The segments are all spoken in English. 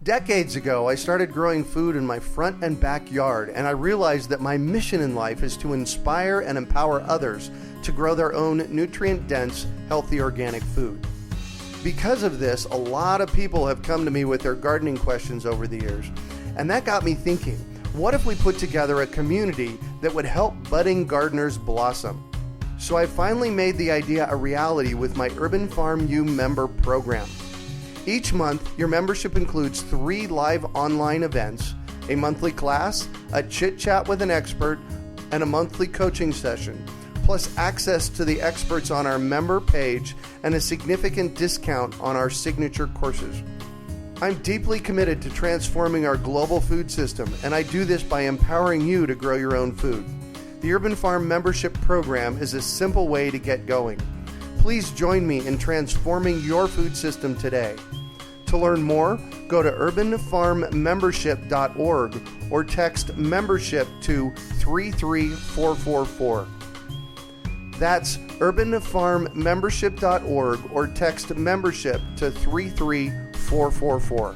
Decades ago, I started growing food in my front and backyard, and I realized that my mission in life is to inspire and empower others to grow their own nutrient-dense, healthy organic food. Because of this, a lot of people have come to me with their gardening questions over the years, and that got me thinking, what if we put together a community that would help budding gardeners blossom? So I finally made the idea a reality with my Urban Farm U member program. Each month, your membership includes 3 live online events, a monthly class, a chit-chat with an expert, and a monthly coaching session, plus access to the experts on our member page and a significant discount on our signature courses. I'm deeply committed to transforming our global food system, and I do this by empowering you to grow your own food. The Urban Farm membership program is a simple way to get going. Please join me in transforming your food system today. To learn more, go to urbanfarmmembership.org or text membership to 33444. That's urbanfarmmembership.org or text membership to 33444.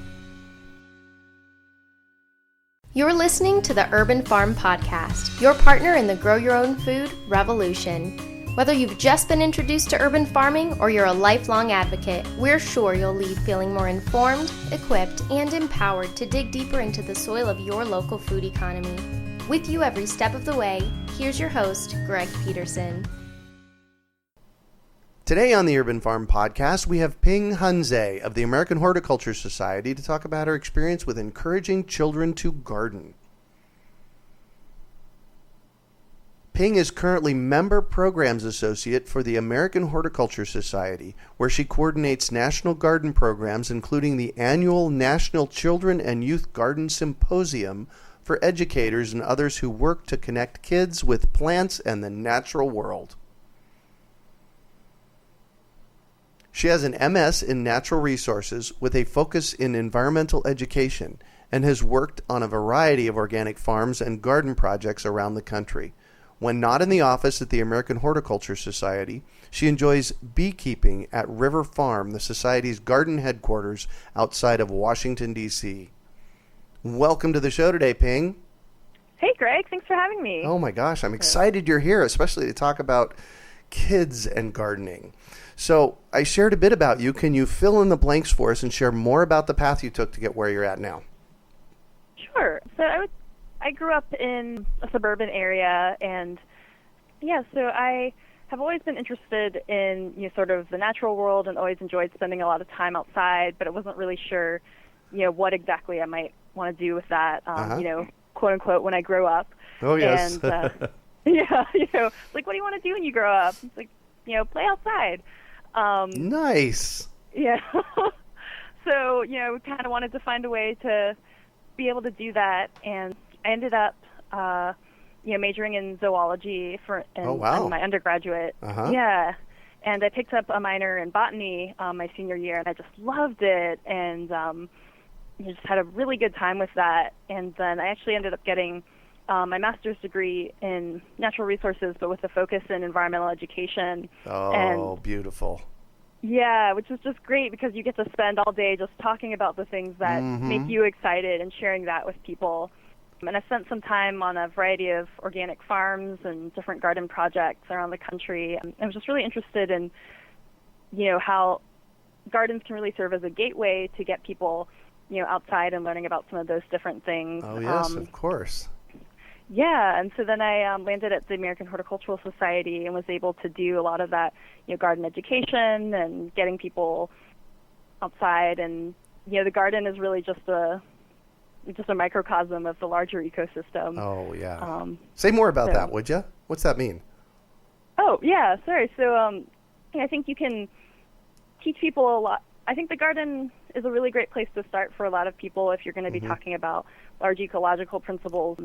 You're listening to the Urban Farm Podcast, your partner in the Grow Your Own Food revolution. Whether you've just been introduced to urban farming or you're a lifelong advocate, we're sure you'll leave feeling more informed, equipped, and empowered to dig deeper into the soil of your local food economy. With you every step of the way, here's your host, Greg Peterson. Today on the Urban Farm Podcast, we have Ping Honzay of the American Horticultural Society to talk about her experience with encouraging children to garden. Ping is currently Member Programs Associate for the American Horticultural Society, where she coordinates national garden programs, including the annual National Children and Youth Garden Symposium for educators and others who work to connect kids with plants and the natural world. She has an MS in Natural Resources with a focus in environmental education and has worked on a variety of organic farms and garden projects around the country. When not in the office at the American Horticultural Society, she enjoys beekeeping at River Farm, the Society's garden headquarters outside of Washington, D.C. Welcome to the show today, Ping. Hey, Greg. Thanks for having me. Oh, my gosh. I'm excited you're here, especially to talk about kids and gardening. So I shared a bit about you. Can you fill in the blanks for us and share more about the path you took to get where you're at now? Sure. So I grew up in a suburban area, and so I have always been interested in sort of the natural world and always enjoyed spending a lot of time outside, but I wasn't really sure what exactly I might want to do with that, quote unquote, when I grow up. Oh, yes. And like, what do you want to do when you grow up? It's like, play outside. Nice. Yeah. So, kind of wanted to find a way to be able to do that, and I ended up, majoring in zoology in my undergraduate. Uh-huh. Yeah, and I picked up a minor in botany my senior year, and I just loved it, and just had a really good time with that. And then I actually ended up getting my master's degree in natural resources, but with a focus in environmental education. Oh, and beautiful. Yeah, which is just great because you get to spend all day just talking about the things that make you excited and sharing that with people. And I spent some time on a variety of organic farms and different garden projects around the country. And I was just really interested in, how gardens can really serve as a gateway to get people, outside and learning about some of those different things. Oh, yes, of course. Yeah, and so then I landed at the American Horticultural Society and was able to do a lot of that, garden education and getting people outside. And, the garden is really just a microcosm of the larger ecosystem. Oh, yeah. Say more about that, would you? What's that mean? Oh, yeah, sorry. So I think you can teach people a lot. I think the garden is a really great place to start for a lot of people if you're going to be talking about large ecological principles,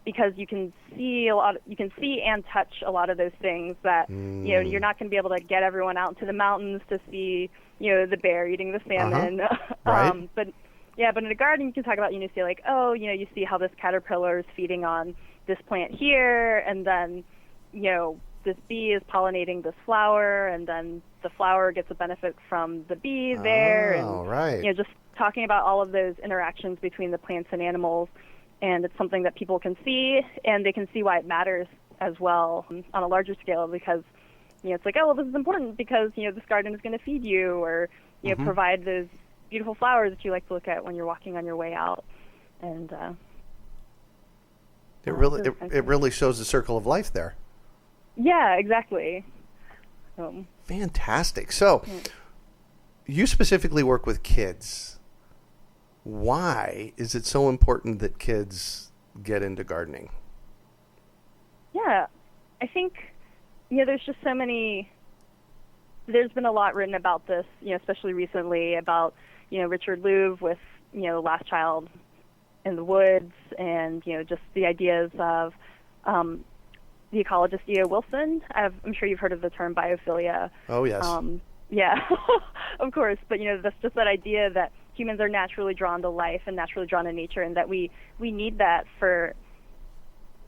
because you can see and touch a lot of those things that you're not going to be able to get everyone out into the mountains to see the bear eating the salmon. Right. But in a garden you can talk about you see how this caterpillar is feeding on this plant here, and then this bee is pollinating this flower, and then the flower gets a benefit from the bee there. Oh, right. Just talking about all of those interactions between the plants and animals, and it's something that people can see, and they can see why it matters as well on a larger scale, because it's like, oh, well, this is important because this garden is going to feed you, or provide those beautiful flowers that you like to look at when you're walking on your way out. And it really shows the circle of life there. Yeah, exactly. Fantastic. So you specifically work with kids. Why is it so important that kids get into gardening? Yeah, I think there's just so many. There's been a lot written about this, especially recently, about Richard Louv with Last Child in the Woods, and just the ideas of the ecologist E.O. Wilson. I'm sure you've heard of the term biophilia. Oh yes. Yeah, of course. But that's just that idea that humans are naturally drawn to life and naturally drawn to nature, and that we need that for.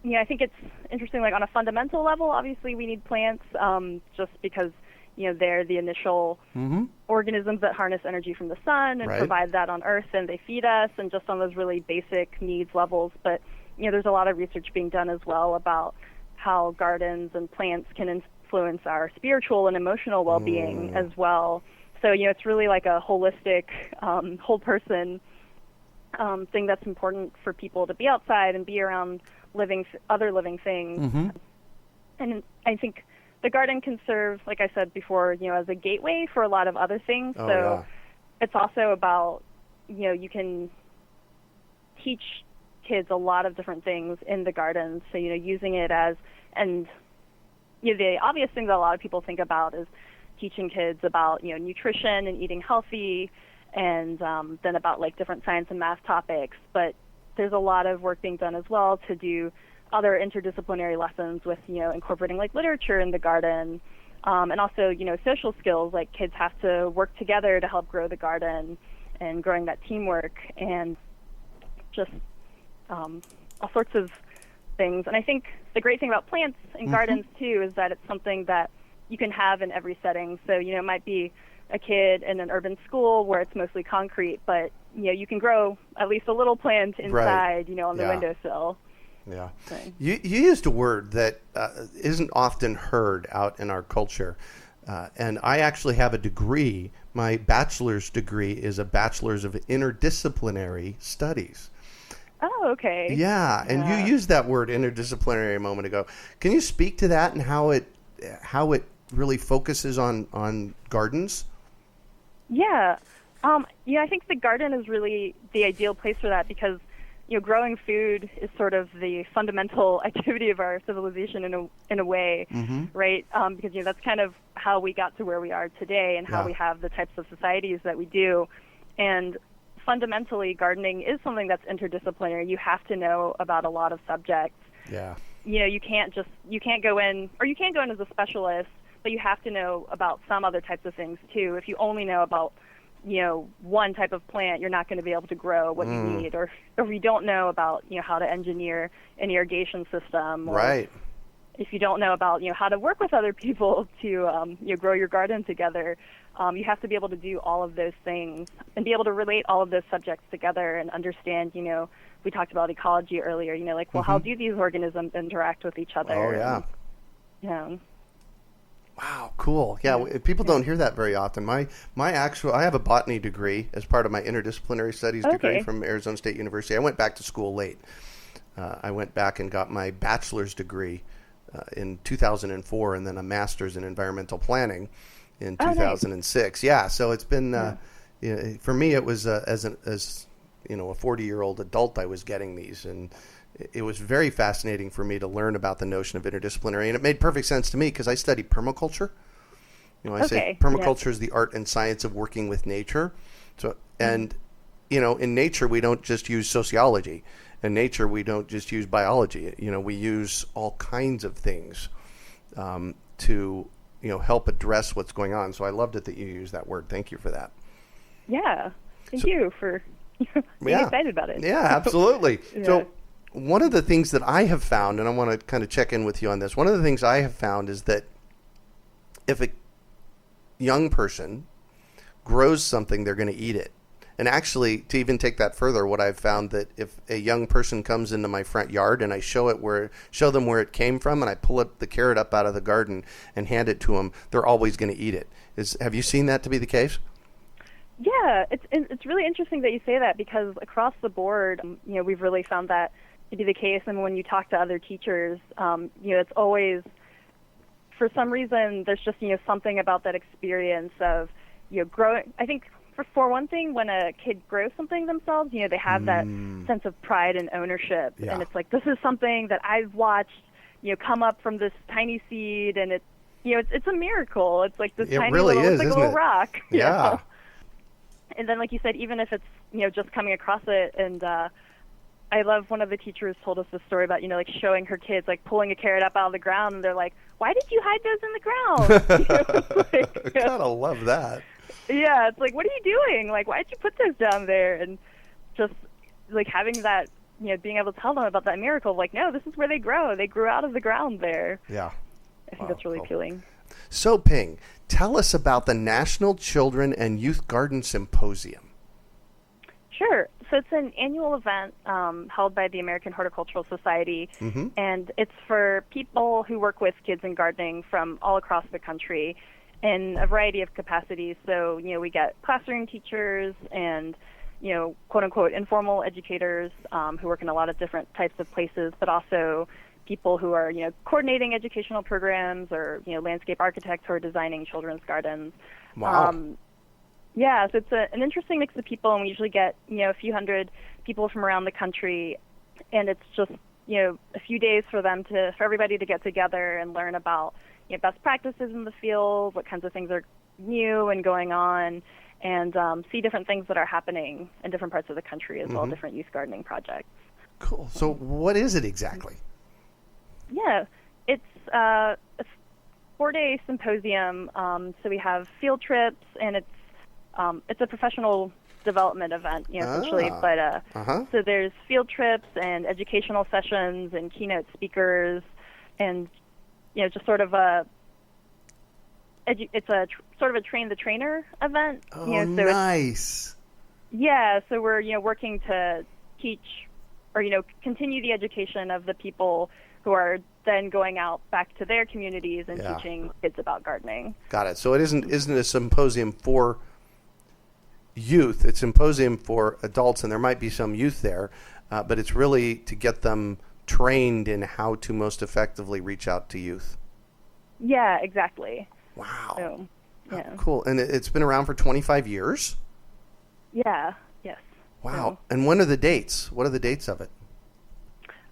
I think it's interesting. Like on a fundamental level, obviously we need plants, just because they're the initial organisms that harness energy from the sun and provide that on Earth, and they feed us, and just on those really basic needs levels. But there's a lot of research being done as well about how gardens and plants can influence our spiritual and emotional well-being as well. So it's really like a holistic, whole person thing that's important for people to be outside and be around other living things. And I think the garden can serve, like I said before, as a gateway for a lot of other things. It's also about, you can teach kids a lot of different things in the garden. So, using it as, and the obvious thing that a lot of people think about is teaching kids about, nutrition and eating healthy, and then about like different science and math topics. But there's a lot of work being done as well to do other interdisciplinary lessons with, incorporating like literature in the garden, and also, social skills, like kids have to work together to help grow the garden, and growing that teamwork, and just all sorts of things. And I think the great thing about plants and gardens too is that it's something that you can have in every setting. So, it might be a kid in an urban school where it's mostly concrete, but you can grow at least a little plant inside, on the windowsill. Yeah. You used a word that isn't often heard out in our culture. And I actually have a degree. My bachelor's degree is a bachelor's of interdisciplinary studies. Oh, okay. Yeah. And you used that word interdisciplinary a moment ago. Can you speak to that and how it really focuses on gardens? Yeah. I think the garden is really the ideal place for that, because growing food is sort of the fundamental activity of our civilization in a way, right? Because that's kind of how we got to where we are today, and how we have the types of societies that we do. And fundamentally, gardening is something that's interdisciplinary. You have to know about a lot of subjects. Yeah. You can't go in as a specialist, but you have to know about some other types of things too. If you only know about one type of plant, you're not going to be able to grow what you need. Or if you don't know about, how to engineer an irrigation system. Or if you don't know about, how to work with other people to, grow your garden together, you have to be able to do all of those things and be able to relate all of those subjects together and understand, we talked about ecology earlier, how do these organisms interact with each other? Oh, yeah. And, Wow, cool. Yeah, people don't hear that very often. I have a botany degree as part of my interdisciplinary studies degree from Arizona State University. I went back to school late. I went back and got my bachelor's degree in 2004, and then a master's in environmental planning in 2006. Nice. Yeah, so it's been for me it was as a 40-year-old adult I was getting these, and it was very fascinating for me to learn about the notion of interdisciplinary, and it made perfect sense to me because I study permaculture. I say permaculture is the art and science of working with nature. So, and in nature we don't just use sociology. In nature we don't just use biology. We use all kinds of things to help address what's going on. So I loved it that you used that word. Thank you for that. Yeah, thank you for being excited about it. Yeah, absolutely. So. One of the things that I have found, and I want to kind of check in with you on this, one of the things I have found is that if a young person grows something, they're going to eat it. And actually, to even take that further, what I've found that if a young person comes into my front yard and I show them where it came from, and I pull the carrot up out of the garden and hand it to them, they're always going to eat it. Have you seen that to be the case? Yeah, it's really interesting that you say that, because across the board, we've really found that to be the case. And when you talk to other teachers, it's always, for some reason, there's just something about that experience of growing. I think for one thing, when a kid grows something themselves, they have that sense of pride and ownership, and it's like, this is something that I've watched come up from this tiny seed, and it's a miracle. It's like this tiny really little, is, it's like a little isn't it? rock. Yeah. And then, like you said, even if it's just coming across it, and I love, one of the teachers told us this story about like showing her kids like pulling a carrot up out of the ground, and they're like, "Why did you hide those in the ground?" Gotta love that. Yeah, it's like, what are you doing? Like, why did you put those down there? And just like having that, being able to tell them about that miracle of like, no, this is where they grow. They grew out of the ground there. Yeah. I think that's really appealing. So, Ping, tell us about the National Children and Youth Garden Symposium. Sure. So it's an annual event held by the American Horticultural Society, and it's for people who work with kids in gardening from all across the country in a variety of capacities. So, we get classroom teachers and, quote-unquote informal educators who work in a lot of different types of places, but also people who are, coordinating educational programs, or, landscape architects who are designing children's gardens. Wow. Yeah, so it's an interesting mix of people, and we usually get, a few hundred people from around the country, and it's just, a few days for everybody to get together and learn about, best practices in the field, what kinds of things are new and going on, and see different things that are happening in different parts of the country as well, different youth gardening projects. Cool. So what is it exactly? Yeah, it's a 4-day symposium. So we have field trips, and it's a professional development event, essentially. But so there's field trips and educational sessions and keynote speakers, and just sort of it's a sort of a train the trainer event. Oh, so nice. Yeah, so we're working to teach or continue the education of the people who are then going out back to their communities and teaching kids about gardening. Got it. So it isn't a symposium for youth. It's a symposium for adults, and there might be some youth there, but it's really to get them trained in how to most effectively reach out to youth. Yeah, exactly. Wow. So, yeah. Oh, cool. And it's been around for 25 years? Yeah, yes. Wow. And when are the dates? What are the dates of it?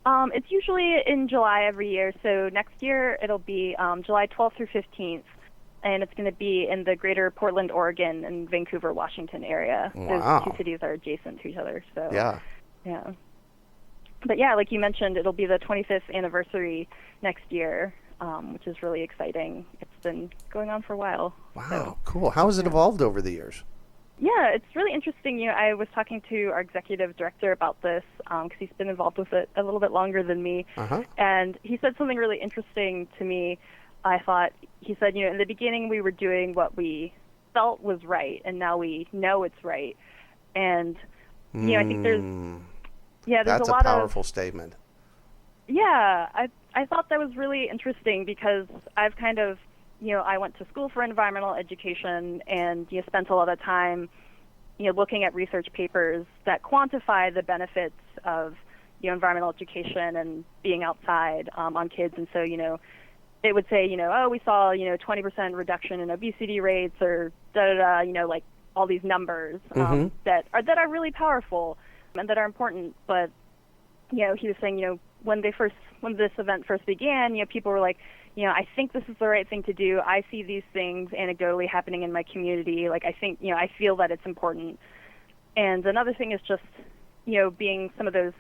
It's usually in July every year. So next year it'll be July 12th through 15th, and it's going to be in the greater Portland, Oregon, and Vancouver, Washington area. Wow. Those two cities are adjacent to each other. So yeah. But yeah, like you mentioned, it'll be the 25th anniversary next year, which is really exciting. It's been going on for a while. Wow, so, cool. How has it evolved over the years? Yeah, it's really interesting. I was talking to our executive director about this because he's been involved with it a little bit longer than me. And he said something really interesting to me. He said, in the beginning we were doing what we felt was right, and now we know it's right. And, I think there's That's a lot a powerful statement. Yeah, I thought that was really interesting because I've kind of, I went to school for environmental education and spent a lot of time, looking at research papers that quantify the benefits of, environmental education and being outside on kids. And so, it would say, we saw, 20% reduction in obesity rates or like all these numbers that are really powerful and that are important. But, he was saying, when this event first began, people were like, I think this is the right thing to do. I see these things anecdotally happening in my community. Like, I think, I feel that it's important. And another thing is just, being some of those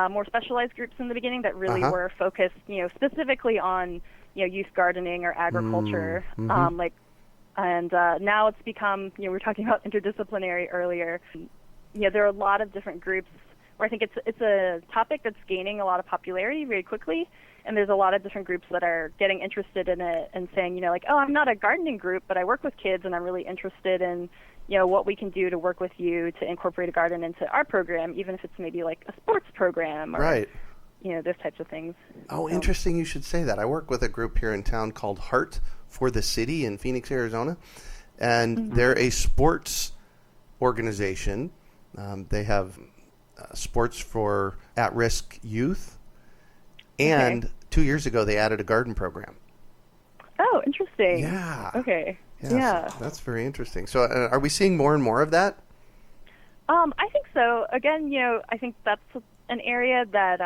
more specialized groups in the beginning that really were focused, specifically on, youth gardening or agriculture. And now it's become, we were talking about interdisciplinary earlier. There are a lot of different groups where I think it's a topic that's gaining a lot of popularity very quickly, and there's a lot of different groups that are getting interested in it and saying, like, oh, I'm not a gardening group, but I work with kids and I'm really interested in, what we can do to work with you to incorporate a garden into our program, even if it's maybe like a sports program or, right. Those types of things. Oh, interesting you should say that. I work with a group here in town called Heart for the City in Phoenix, Arizona, and they're a sports organization. They have sports for at-risk youth, and 2 years ago they added a garden program. Oh, interesting. Yeah. Okay. Yeah. So that's very interesting. So are we seeing more and more of that? I think so. Again, I think that's an area that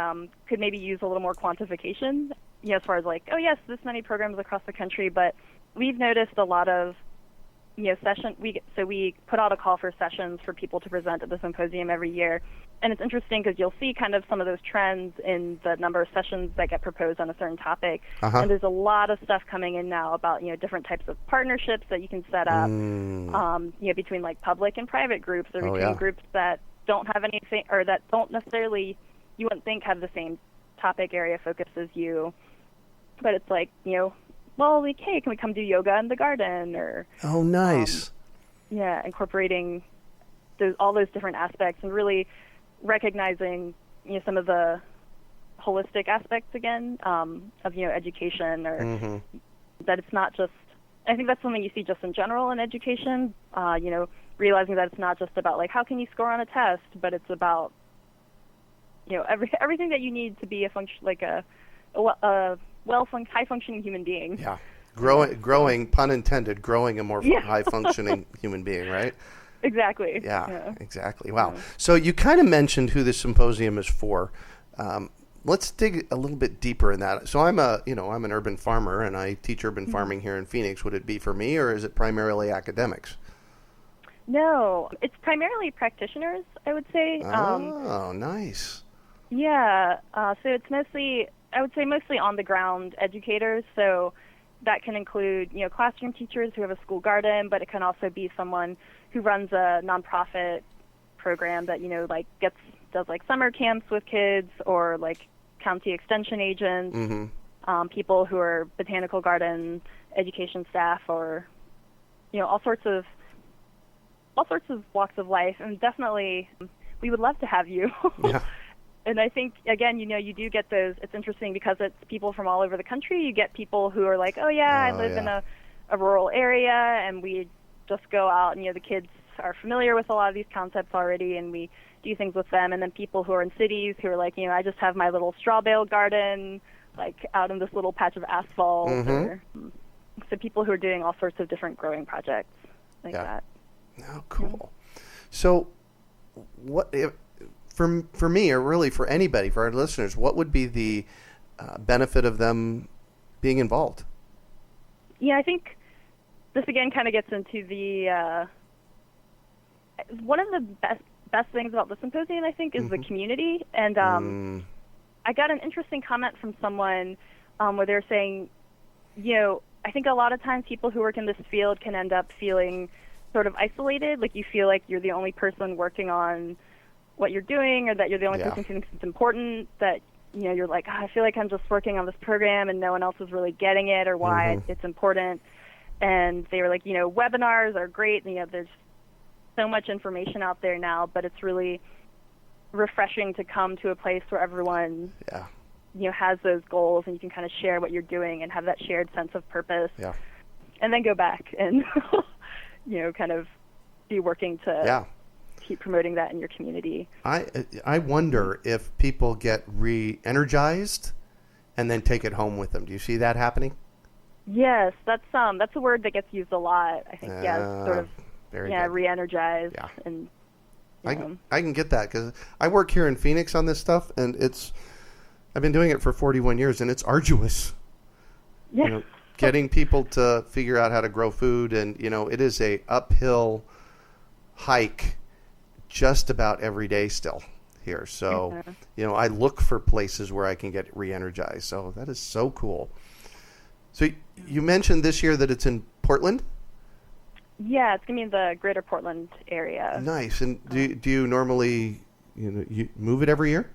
could maybe use a little more quantification, as far as like, oh, yes, this many programs across the country, but we've noticed a lot of, we put out a call for sessions for people to present at the symposium every year, and it's interesting because you'll see kind of some of those trends in the number of sessions that get proposed on a certain topic, and there's a lot of stuff coming in now about, different types of partnerships that you can set up, between like public and private groups, or between groups that don't have anything, or that don't necessarily, you wouldn't think have the same topic area focus as you, but it's like, well, like, hey, can we come do yoga in the garden? Or oh, nice. Incorporating all those different aspects and really recognizing some of the holistic aspects again of education, or that it's not just. I think that's something you see just in general in education. Realizing that it's not just about like how can you score on a test, but it's about everything that you need to be high functioning human being. Yeah, growing, pun intended, growing a more high functioning human being, right? Exactly. Yeah, exactly. Wow. So you kind of mentioned who this symposium is for. Let's dig a little bit deeper in that. So I'm an urban farmer and I teach urban farming here in Phoenix. Would it be for me, or is it primarily academics? No, it's primarily practitioners, I would say. Oh, nice. Yeah. So it's mostly on the ground educators. So that can include, classroom teachers who have a school garden, but it can also be someone who runs a nonprofit program that, does like summer camps with kids, or like county extension agents, people who are botanical garden education staff, or, all sorts of walks of life. And definitely we would love to have you. Yeah. And I think, again, you do get those. It's interesting because it's people from all over the country. You get people who are like, I live in a rural area, and we just go out, and, the kids are familiar with a lot of these concepts already, and we do things with them. And then people who are in cities who are like, I just have my little straw bale garden, like out in this little patch of asphalt. Or, so people who are doing all sorts of different growing projects like that. Oh, cool. So what if, for me, or really for anybody, for our listeners, what would be the benefit of them being involved? Yeah, I think this again kind of gets into the one of the best things about the symposium, I think, is the community. And I got an interesting comment from someone where they're saying, I think a lot of times people who work in this field can end up feeling sort of isolated, like you feel like you're the only person working on what you're doing, or that you're the only person who thinks it's important, that you're like, I feel like I'm just working on this program and no one else is really getting it, or why it's important. And they were like, webinars are great, there's so much information out there now, but it's really refreshing to come to a place where everyone has those goals, and you can kind of share what you're doing and have that shared sense of purpose, and then go back and kind of be working to keep promoting that in your community. I wonder if people get re-energized and then take it home with them. Do you see that happening? Yes, that's a word that gets used a lot, I think. Sort of re-energized. Yeah. And I can get that because I work here in Phoenix on this stuff, and I've been doing it for 41 years, and it's arduous. Yeah. Getting people to figure out how to grow food, and it is a uphill hike just about every day still here. So, I look for places where I can get re-energized. So that is so cool. So you mentioned this year that it's in Portland? Yeah, it's going to be in the greater Portland area. Nice. And do you normally, you move it every year?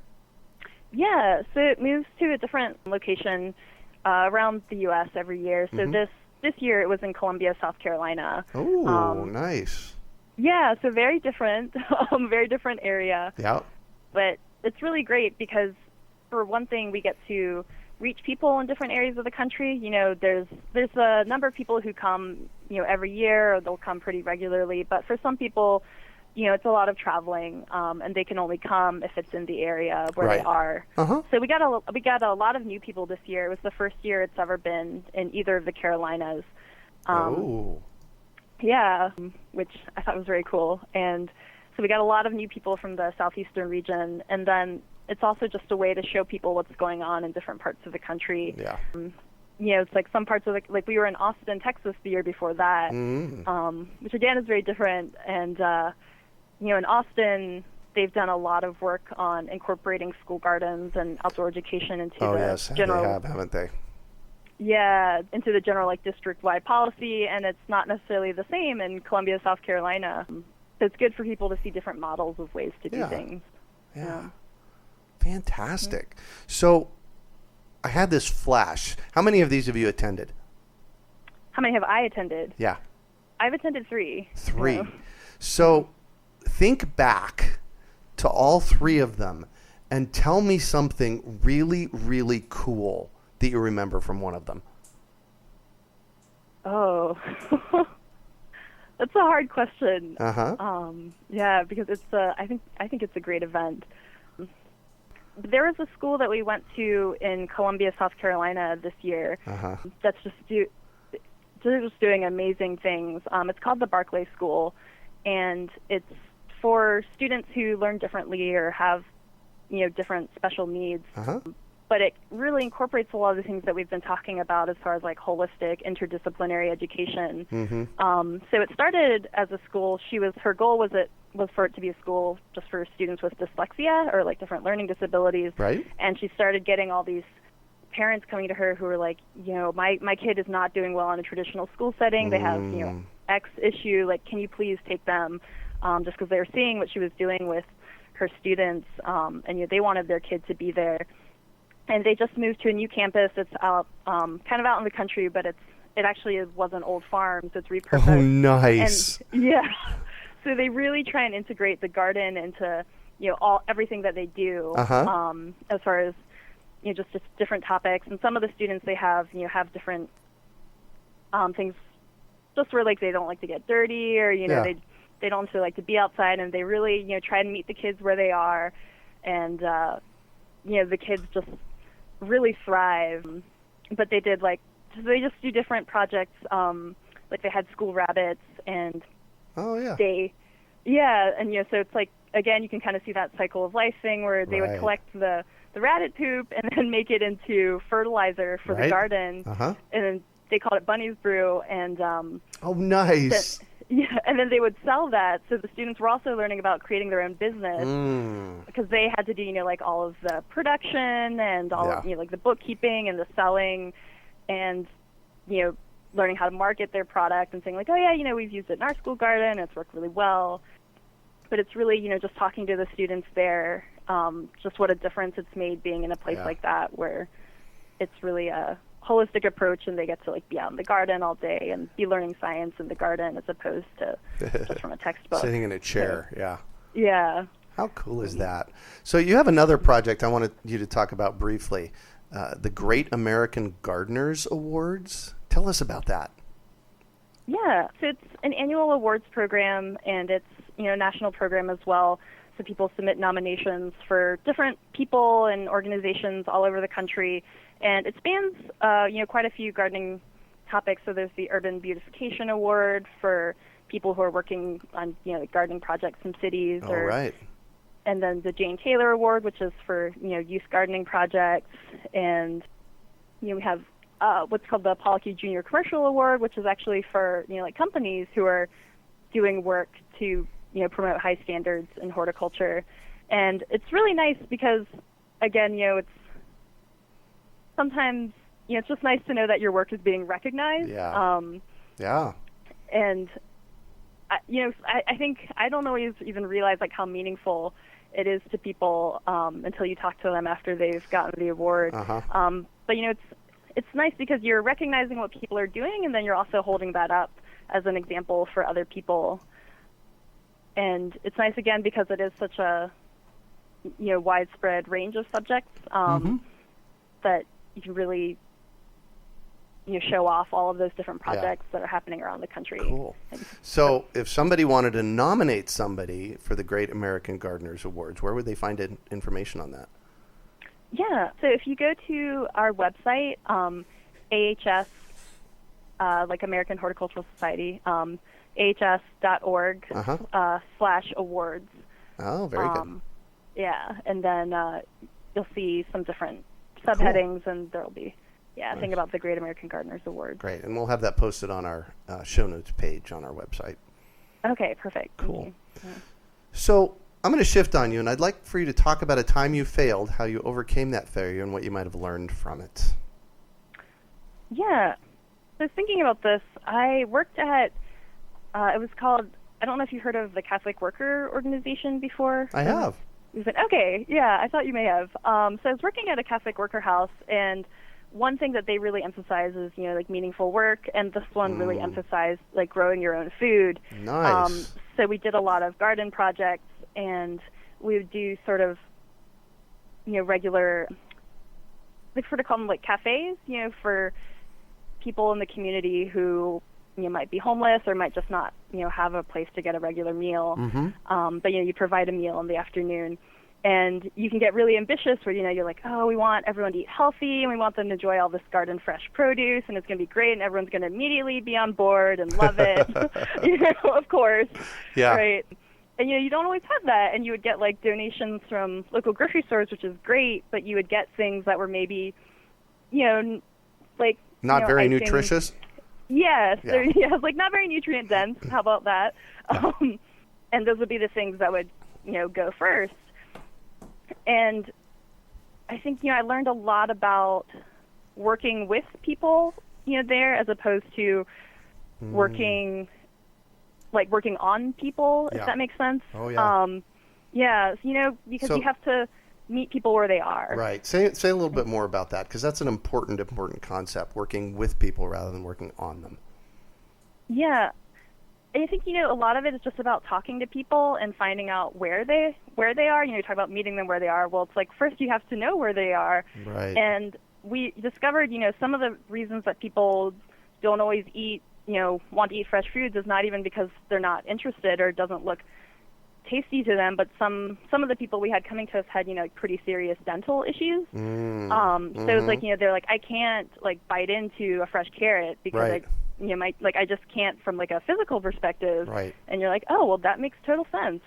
Yeah, so it moves to a different location around the U.S. every year. So this year it was in Columbia, South Carolina. Oh, nice. Yeah, so very different, very different area. Yeah. But it's really great because, for one thing, we get to reach people in different areas of the country. You know, there's a number of people who come, you know, every year, or they'll come pretty regularly. But for some people, you know, it's a lot of traveling, and they can only come if it's in the area where Right. they are. Uh-huh. So we got a lot of new people this year. It was the first year it's ever been in either of the Carolinas. Oh. Yeah, which I thought was very cool. And so we got a lot of new people from the southeastern region, and then it's also just a way to show people what's going on in different parts of the country. Yeah. You know, it's like some parts of like we were in Austin, Texas the year before that, which again is very different. And you know, in Austin, they've done a lot of work on incorporating school gardens and outdoor education into the general. They have, haven't they? Yeah, into the general like district-wide policy, and it's not necessarily the same in Columbia, South Carolina. So it's good for people to see different models of ways to do things. Yeah. Fantastic. So I had this flash. How many of these have you attended? How many have I attended? Yeah. I've attended 3. 3. So think back to all 3 of them and tell me something really, really cool that you remember from one of them. Oh, that's a hard question. Yeah, because it's I think it's a great event. There was a school that we went to in Columbia, South Carolina this year that's just doing amazing things. It's called the Barclay School, and it's for students who learn differently or have, you know, different special needs. But it really incorporates a lot of the things that we've been talking about as far as like holistic, interdisciplinary education. So it started as a school. Her goal was for it to be a school just for students with dyslexia or like different learning disabilities. Right. And she started getting all these parents coming to her who were like, you know, my kid is not doing well in a traditional school setting. They have, you know, X issue. Like, can you please take them? Just because they were seeing what she was doing with her students, and you know, they wanted their kid to be there. And they just moved to a new campus. It's out, kind of out in the country, but it actually was an old farm, so it's repurposed. Oh, nice. And, yeah. So they really try and integrate the garden into, you know, everything that they do, as far as, you know, just different topics. And some of the students they have, you know, have different things, just where like they don't like to get dirty, or you know, they don't necessarily like to be outside, and they really, you know, try and meet the kids where they are, and you know, the kids just really thrive. But they did they just do different projects, like they had school rabbits, and and you know, so it's like, again, you can kind of see that cycle of life thing where they would collect the rabbit poop and then make it into fertilizer for the garden, and then they called it Bunny's Brew, and oh, nice. And then they would sell that. So the students were also learning about creating their own business, because they had to do, you know, like all of the production and all of, you know, like the bookkeeping and the selling, and, you know, learning how to market their product and saying like, oh yeah, you know, we've used it in our school garden, it's worked really well. But it's really, you know, just talking to the students there, just what a difference it's made being in a place like that, where it's really a holistic approach, and they get to like be out in the garden all day and be learning science in the garden as opposed to just from a textbook. Sitting in a chair, Yeah. How cool is that? So you have another project I wanted you to talk about briefly, the Great American Gardeners Awards. Tell us about that. Yeah, so it's an annual awards program, and it's, you know, a national program as well. So people submit nominations for different people and organizations all over the country, and it spans, you know, quite a few gardening topics. So there's the Urban Beautification Award for people who are working on, you know, gardening projects in cities. And then the Jane Taylor Award, which is for, you know, youth gardening projects. And, you know, we have what's called the Paul Q. Jr. Commercial Award, which is actually for, you know, like companies who are doing work to, you know, promote high standards in horticulture. And it's really nice because, again, you know, it's sometimes, you know, it's just nice to know that your work is being recognized. And, you know, I think I don't always even realize like how meaningful it is to people until you talk to them after they've gotten the award. But, you know, it's nice because you're recognizing what people are doing, and then you're also holding that up as an example for other people. And it's nice, again, because it is such a, widespread range of subjects that you can really, show off all of those different projects that are happening around the country. Cool. So if somebody wanted to nominate somebody for the Great American Gardeners Awards, where would they find information on that? Yeah. So if you go to our website, AHS, like American Horticultural Society, ahs.org/awards. Oh, very good. Yeah, and then you'll see some different subheadings, and there'll be a thing about the Great American Gardeners Awards. Great, and we'll have that posted on our show notes page on our website. Okay, perfect. Cool. So I'm going to shift on you, and I'd like for you to talk about a time you failed, how you overcame that failure, and what you might have learned from it. Yeah. So I was thinking about this. I worked at, it was called, I don't know if you heard of the Catholic Worker Organization before. I have. Okay, yeah, I thought you may have. So I was working at a Catholic worker house, and one thing that they really emphasize is, like meaningful work, and this one really emphasized like growing your own food. Nice. So we did a lot of garden projects, and we would do sort of, regular, they sort of call them like cafes, for people in the community who might be homeless or might just not have a place to get a regular meal. But you provide a meal in the afternoon. And you can get really ambitious where, you're like, oh, we want everyone to eat healthy, and we want them to enjoy all this garden fresh produce, and it's going to be great, and everyone's going to immediately be on board and love it, of course. Yeah. Right. And, you don't always have that, and you would get, like, donations from local grocery stores, which is great, but you would get things that were maybe, like... Not very icing. nutritious? Yes. Yeah. Like, not very nutrient-dense. How about that? And those would be the things that would, go first. And I think, I learned a lot about working with people, there, as opposed to working on people, if that makes sense. Oh, yeah. Because you have to meet people where they are. Right. Say a little bit more about that, because that's an important concept, working with people rather than working on them. Yeah. I think, a lot of it is just about talking to people and finding out where they are. You talk about meeting them where they are. Well, it's like, first you have to know where they are. Right. And we discovered, some of the reasons that people don't always eat, want to eat fresh foods is not even because they're not interested or it doesn't look tasty to them, but some of the people we had coming to us had, pretty serious dental issues. So it was like, they're like, I can't, bite into a fresh carrot because I just can't from, a physical perspective. Right. And you're like, oh, well, that makes total sense.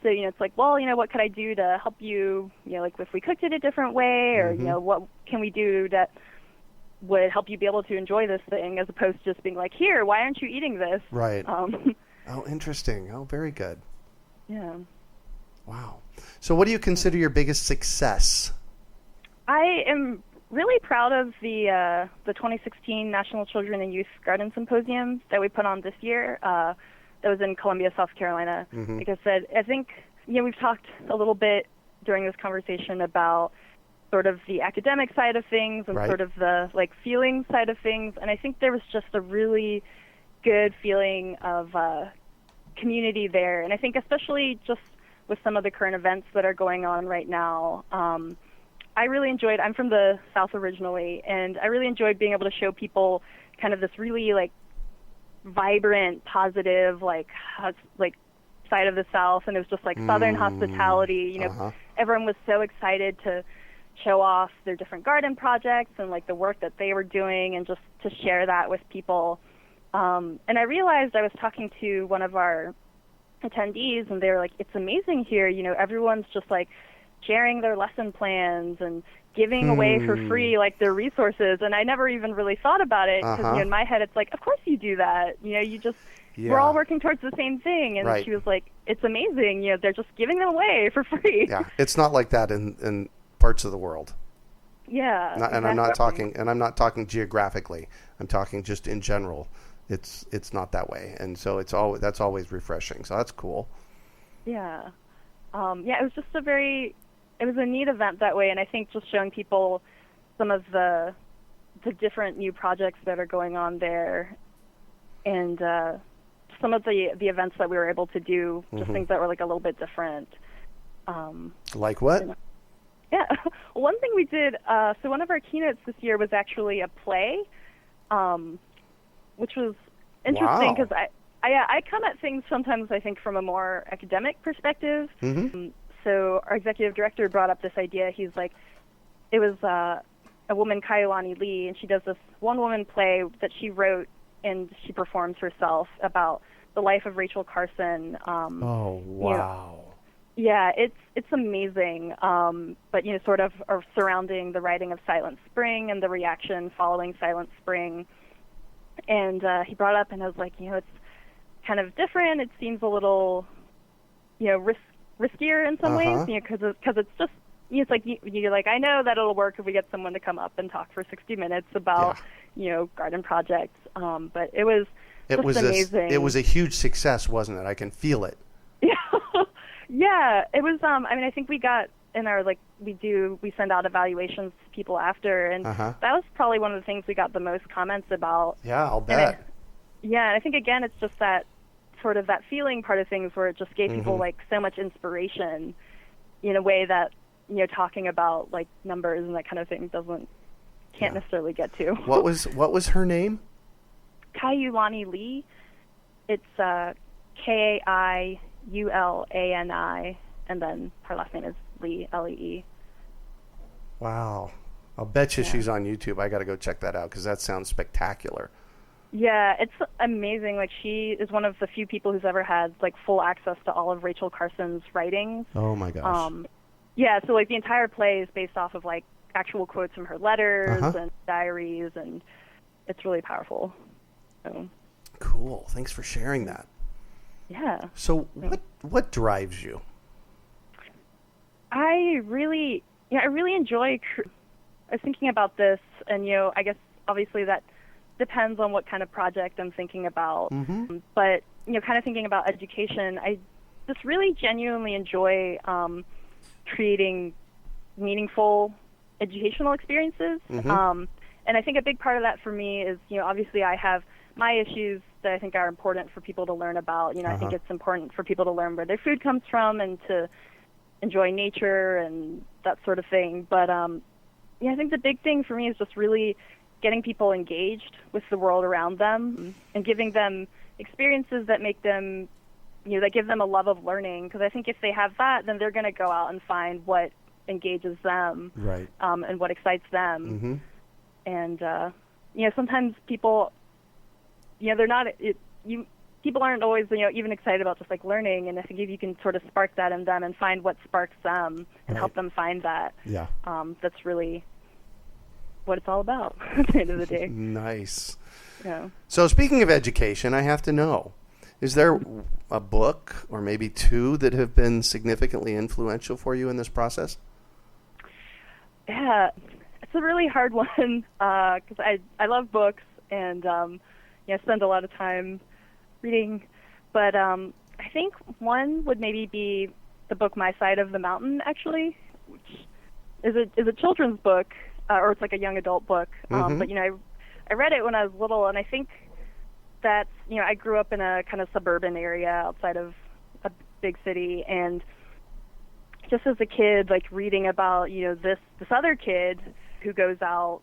So, it's like, well, what could I do to help you, if we cooked it a different way, or, what can we do that would help you be able to enjoy this thing, as opposed to just being like, here, why aren't you eating this? Right. Oh, interesting. Oh, very good. Yeah. Wow. So what do you consider your biggest success? I am really proud of the 2016 National Children and Youth Garden Symposium that we put on this year. That was in Columbia, South Carolina. Like I said, I think, we've talked a little bit during this conversation about sort of the academic side of things and sort of the, feeling side of things. And I think there was just a really good feeling of community there. And I think especially just with some of the current events that are going on right now, I really enjoyed, I'm from the South originally, and I really enjoyed being able to show people kind of this really, vibrant, positive, side of the South, and it was just, Southern hospitality. Everyone was so excited to show off their different garden projects and, the work that they were doing, and just to share that with people. And I realized I was talking to one of our attendees, and they were like, it's amazing here, everyone's just, sharing their lesson plans and giving away for free their resources, and I never even really thought about it because in my head it's like, of course you do that, you just we're all working towards the same thing. And she was like, it's amazing, they're just giving them away for free. Yeah, it's not like that in parts of the world. Yeah. And I'm not talking geographically. I'm talking just in general. It's not that way, and so that's always refreshing. So that's cool. Yeah. It was just it was a neat event that way, and I think just showing people some of the different new projects that are going on there, and some of the events that we were able to do, just things that were like a little bit different. Like what? Yeah. One thing we did, so one of our keynotes this year was actually a play, which was interesting because I come at things sometimes, I think, from a more academic perspective. So our executive director brought up this idea. He's like, it was a woman, Kailani Lee, and she does this one-woman play that she wrote and she performs herself about the life of Rachel Carson. Oh, wow. Yeah, it's amazing. But, sort of surrounding the writing of Silent Spring and the reaction following Silent Spring. And he brought up, and I was like, it's kind of different. It seems a little, riskier in some ways, because it's just, it's like, you're like, I know that it'll work if we get someone to come up and talk for 60 minutes about, garden projects. But it was amazing. It was a huge success, wasn't it? I can feel it. Yeah, it was. I think we got in our, we send out evaluations to people after, and that was probably one of the things we got the most comments about. Yeah, I'll bet. And I think, again, it's just that sort of that feeling part of things where it just gave people, so much inspiration in a way that, talking about, numbers and that kind of thing can't necessarily get to. What was her name? Kailani Lee. It's Kailani, and then her last name is Lee, Lee. Wow. I'll bet you she's on YouTube. I got to go check that out because that sounds spectacular. Yeah, it's amazing. She is one of the few people who's ever had, full access to all of Rachel Carson's writings. Oh, my gosh. Yeah, so, the entire play is based off of, actual quotes from her letters and diaries, and it's really powerful. So. Cool. Thanks for sharing that. Yeah. So what drives you? I really enjoy. I was thinking about this, and I guess obviously that depends on what kind of project I'm thinking about. But kind of thinking about education, I just really genuinely enjoy creating meaningful educational experiences. And I think a big part of that for me is, obviously I have my issues that I think are important for people to learn about. I think it's important for people to learn where their food comes from and to enjoy nature and that sort of thing. But I think the big thing for me is just really getting people engaged with the world around them and giving them experiences that make them, that give them a love of learning. Because I think if they have that, then they're going to go out and find what engages them, right? And what excites them. And sometimes people, they're not. People aren't always, even excited about just learning. And I think if you can sort of spark that in them and find what sparks them and help them find that, that's really what it's all about at the end of the day. Nice. Yeah. So speaking of education, I have to know, is there a book or maybe two that have been significantly influential for you in this process? Yeah, it's a really hard one because I love books and I spend a lot of time reading. But I think one would maybe be the book My Side of the Mountain, actually, which is a children's book, or it's a young adult book. But I read it when I was little, and I think that I grew up in a kind of suburban area outside of a big city, and just as a kid, reading about this other kid who goes out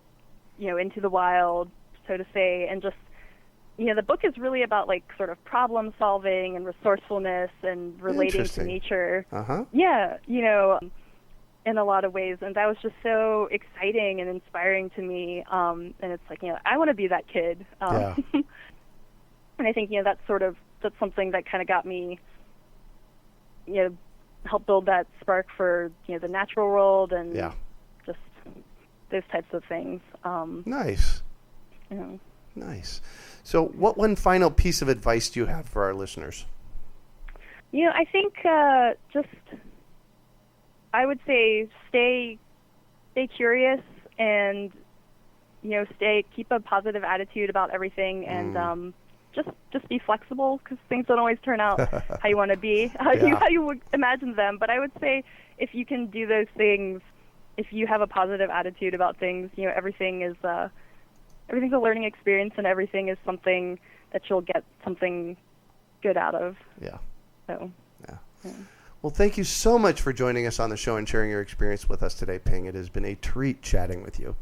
into the wild, so to say, and just the book is really about sort of problem solving and resourcefulness and relating to nature. Yeah, in a lot of ways, and that was just so exciting and inspiring to me. And it's I want to be that kid. And I think that's something that kind of got me, help build that spark for the natural world and just those types of things. Nice. Nice. So what one final piece of advice do you have for our listeners? I think just I would say stay curious and keep a positive attitude about everything and just be flexible because things don't always turn out how you want to be, how you would imagine them. But I would say if you can do those things, if you have a positive attitude about things, everything's a learning experience and everything is something that you'll get something good out of. Yeah. So. Yeah. Well, thank you so much for joining us on the show and sharing your experience with us today, Ping. It has been a treat chatting with you.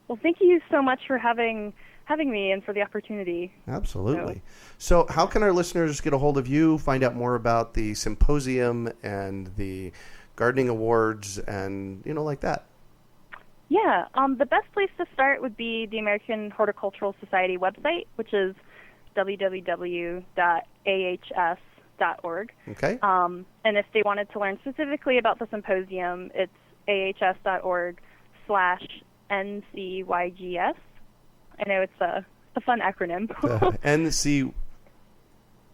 Well, thank you so much for having me and for the opportunity. Absolutely. So how can our listeners get a hold of you, find out more about the symposium and the gardening awards and, like that? Yeah, the best place to start would be the American Horticultural Society website, which is www.ahs.org. Okay. And if they wanted to learn specifically about the symposium, it's ahs.org/NCYGS. I know it's a fun acronym. NC.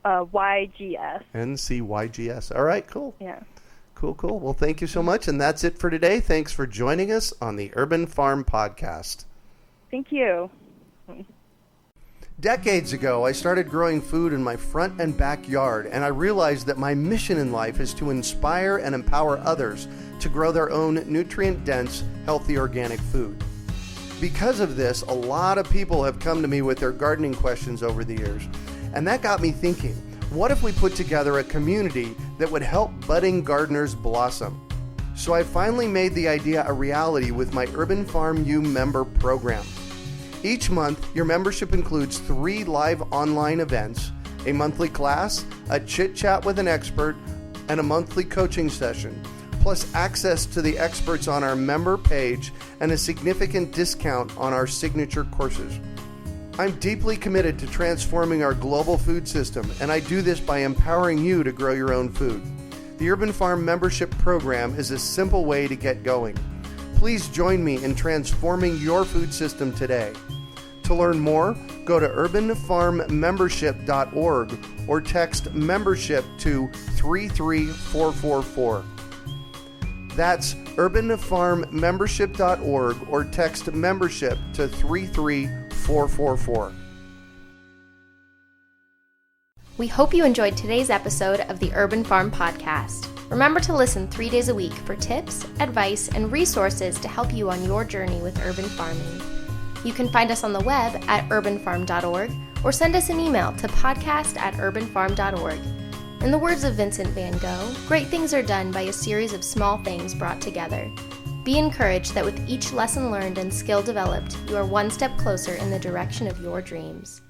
YGS. NCYGS. All right, cool. Yeah. Cool. Well, thank you so much. And that's it for today. Thanks for joining us on the Urban Farm Podcast. Thank you. Decades ago, I started growing food in my front and backyard, and I realized that my mission in life is to inspire and empower others to grow their own nutrient-dense, healthy organic food. Because of this, a lot of people have come to me with their gardening questions over the years, and that got me thinking, what if we put together a community that would help budding gardeners blossom? So I finally made the idea a reality with my Urban Farm U member program. Each month, your membership includes 3 live online events, a monthly class, a chit-chat with an expert, and a monthly coaching session, plus access to the experts on our member page and a significant discount on our signature courses. I'm deeply committed to transforming our global food system, and I do this by empowering you to grow your own food. The Urban Farm membership program is a simple way to get going. Please join me in transforming your food system today. To learn more, go to urbanfarmmembership.org or text membership to 33444. That's urbanfarmmembership.org or text membership to 33444. We hope you enjoyed today's episode of the Urban Farm Podcast. Remember to listen 3 days a week for tips, advice, and resources to help you on your journey with urban farming. You can find us on the web at urbanfarm.org or send us an email to podcast@urbanfarm.org. In the words of Vincent van Gogh, great things are done by a series of small things brought together. Be encouraged that with each lesson learned and skill developed, you are one step closer in the direction of your dreams.